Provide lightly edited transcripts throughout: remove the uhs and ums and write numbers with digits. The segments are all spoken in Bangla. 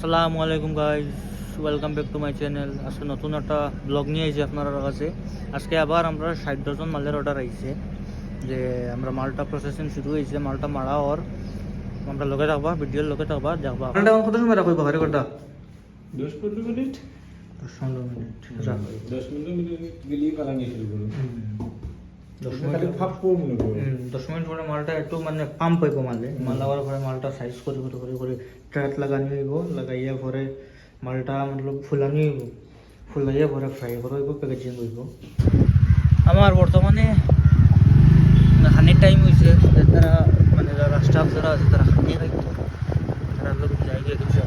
আসসালামু আলাইকুম guys, welcome back to my channel. আজকে নতুন একটা ব্লগ নিয়ে আইছি আপনার কাছে। আজকে আবার আমরা 60 ডজন মালের অর্ডার আইছে, যে আমরা মালটা প্রসেসিং শুরু হয়েছে, মালটা মারা ওর আমরা লগে থাকবা, ভিডিওর লগে থাকবা, দেখবা। মালটা কত সময় রাখবো ঘরে করতে? 10-15 মিনিট 10-15 মিনিট 10-15 মিনিট গেলেই বানানি শুরু করুন। 10 খালি মিনিট ভাপ কম নেব। 10 মিনিট পরে মালটা একটু মানে পাম্প হইব, মাল লাগার পরে মালটা সাইজ করে ট্রাক লাগানি হইব, লাগাইয়া পরে মালটা মতলব ফুলানি হইব, ফুলাইয়া পরে ফ্রাই করা হইব, প্যাকেজিং হইব। আমার বর্তমানে হানির টাইম হয়েছে, তারা মানে যারা স্টাফ যারা আছে তারা হানিয়ে রাখতো, তারা লোক যাই গিয়ে কিছু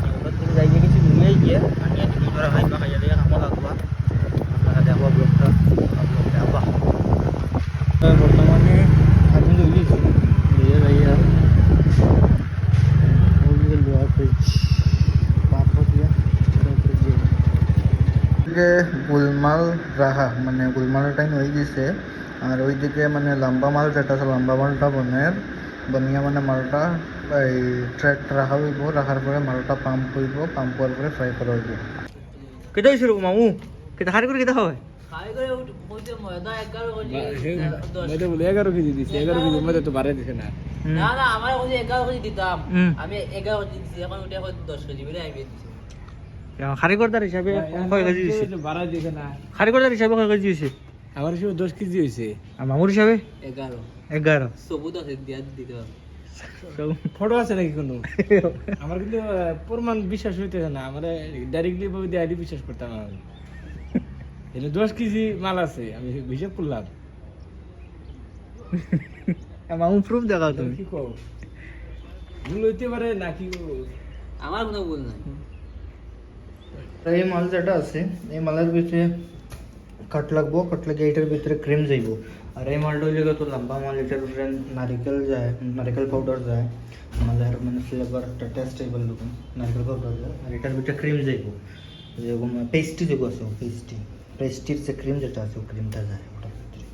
যাই গিয়ে কিছু নিয়ে গিয়ে হানিয়ে দিকে তারা হাইমা খাইয়া দিয়ে কামো লাগবা। আপনারা দেখবা ব্লগটা, দেখবা। বর্তমানে আমি লইছি লইয়া যাইয়া ওইদিকে লোয়া ফ্রিজ পাম্প দিয়া গোলমাল রাখা, মানে গোলমালের টাইম হয়ে গেছে। আর ওইদিকে মানে লম্বা মাল যেটা আছে, লম্বা মালটা বনিয়া মানে মালটা এই ট্র্যাক রাখা হইব, রাখার পরে মালটা পাম্প হইব, পাম্প হওয়ার পরে ফ্রাই করা হইব। কেটে হয়েছিল মামু? কেটে হারি করে কেটে হয়? মধ্যে বলে 11 কেজি দিছে, 11 কেজির মধ্যে তো বাড়ে দিছে না। না না, আমার ওই 11 কেজি দিতাম, আমি 11 কেজি দিছি, এখন ওটা হয় 10 কেজি বলে আমি দিছি। কারিগরদার হিসাবে কয় কেজি দিছে? বাড়া দিছে না। কারিগরদার হিসাবে কয় কেজি দিছে? আমার হিসেবে 10 কেজি হইছে। আর মামুর হিসাবে 11 11। সবুজ আছে দিয়া দিতে হবে। ফটো আছে নাকি কোনো? আমার কিন্তু প্রমাণ বিশ্বাস হইতেছে না, আমার ডাইরেক্টলি ভাবে দিয়ে আইডি বিশ্বাস করতাম না। এখানে 10 কেজি মাল আছে, আমি হিসাব করলাম। মামু প্রুফ দেখাও তুমি। কি কও? ভুল হইতে পারে নাকি? আমার কোনো ভুল নাই। এই মাল যেটা আছে, এই মালের ভিতরে কাট লাগবো, কাট লাগিয়ে এটার ভিতরে ক্রিম যাইব। আর এই মালটা হইলে তো লম্বা মাল, এটার উপরে নারিকেল যায়, নারিকেল পাউডার যায়, মালের মানে ফ্লেভারটা টেস্ট হইব লোক, নারিকেল পাউডার যায়। আর এটার ভিতরে ক্রিম যাইব, যেরকম পেস্ট্রি যেগুলো আছে, পেস্ট্রির যে ক্রিম যেটা আছে, ও ক্রিমটা যায় ওটার ভিতরে।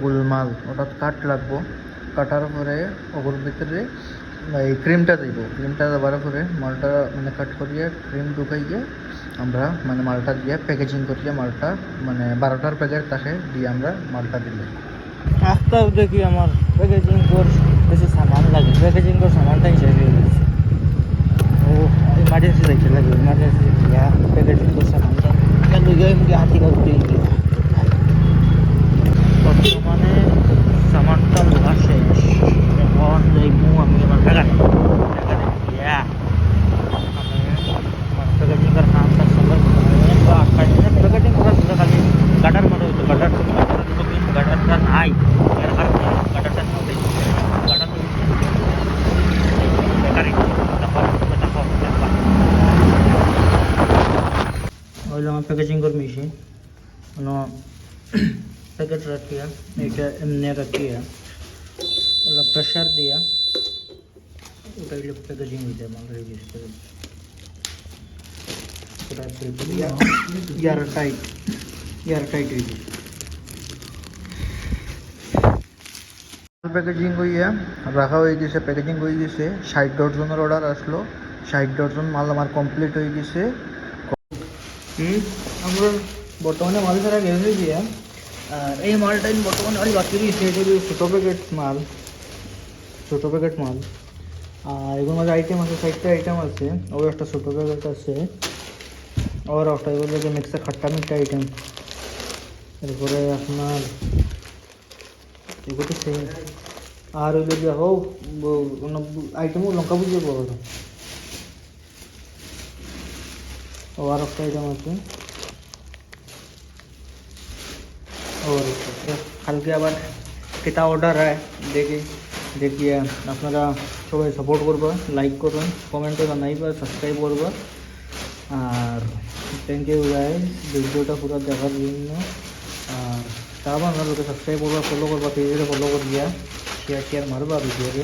গোলমাল ওটা কাট লাগবো, কাটার পরে ওর ভিতরে এই ক্রিমটা দিব, ক্রিমটা দেওয়ার পরে মালটা মানে কাট করিয়ে ক্রিম ঢুকাইয়ে আমরা মানে মালটা দিয়ে প্যাকেজিং করিয়ে মালটা মানে 12টার প্যাকেট তাকে দিয়ে আমরা মালটা দিলে আস্তে দেখি আমার প্যাকেজিং কর বেশি সামান লাগে, প্যাকেজিং কর সামানটা হিসাবে গেছে। ও ইমার্জেন্সি দেখতে লাগে, ইমার্জেন্সি দিয়া প্যাকেজিং কর সামানটা কেন গিয়ে হাতি কাউকে গিয়ে বর্তমানে সামানটা লোহা শেষ। এখন যাইমু আমি আমার টাকা দিয়া আমি আমার প্যাকেজিং করার কামটা সবার প্যাকেজিং করার সুযোগ খালি গাটার মতো হইতো, গাটারটা নাই, এর কারণে গাটারটা নেই, গাটার বেকারি হইলো আমার প্যাকেজিং কর মেশিন। প্যাকেট রাখিয়া এটা এমনি রাখিয়া ওলা প্রেশার দিয়া ওটা হইলে প্যাকেজিং হইতে মাল রেডি করে ওটা ইয়ার টাইট হইবে। প্যাকেজিং হইয়া রাখা হয়ে গেছে, প্যাকেজিং হয়ে গেছে। 60 ডজনের অর্ডার আসলো, 60 ডজন মাল আমার কমপ্লিট হয়ে গেছে। আমরা বর্তমানে মাল ছাড়া গেছে গিয়া, আর এই মালটা বর্তমানে অনেক বাকি দিয়েছে, এটা ছোটো প্যাকেট মাল। আর এগুলোর মধ্যে আইটেম আছে, 60টা আইটেম আছে, ওর একটা ছোটো প্যাকেট আছে, ওর একটা এগুলো যে মিক্সার খাট্টা মিঠা আইটেম। এরপরে আপনার এগুলো সেম। আর ওইগুলো যে হোক আইটেমও লঙ্কা বুঝিয়ে পাবো, ও আর একটা আইটেম আছে। और কালকে আবার কেটা অর্ডার হয় দেখিয়ে আপনারা সবাই সাপোর্ট করবা, লাইক করবেন, কমেন্টে জানাইবা, সাবস্ক্রাইব করবা। আর থ্যাংক ইউ গাইস ভিডিওটা পুরো দেখার জন্য। আর তারপর আপনারা সাবস্ক্রাইব করবা, ফলো করবা, পেজে ফলো করিয়া শেয়ার মারবা ভিডিওকে।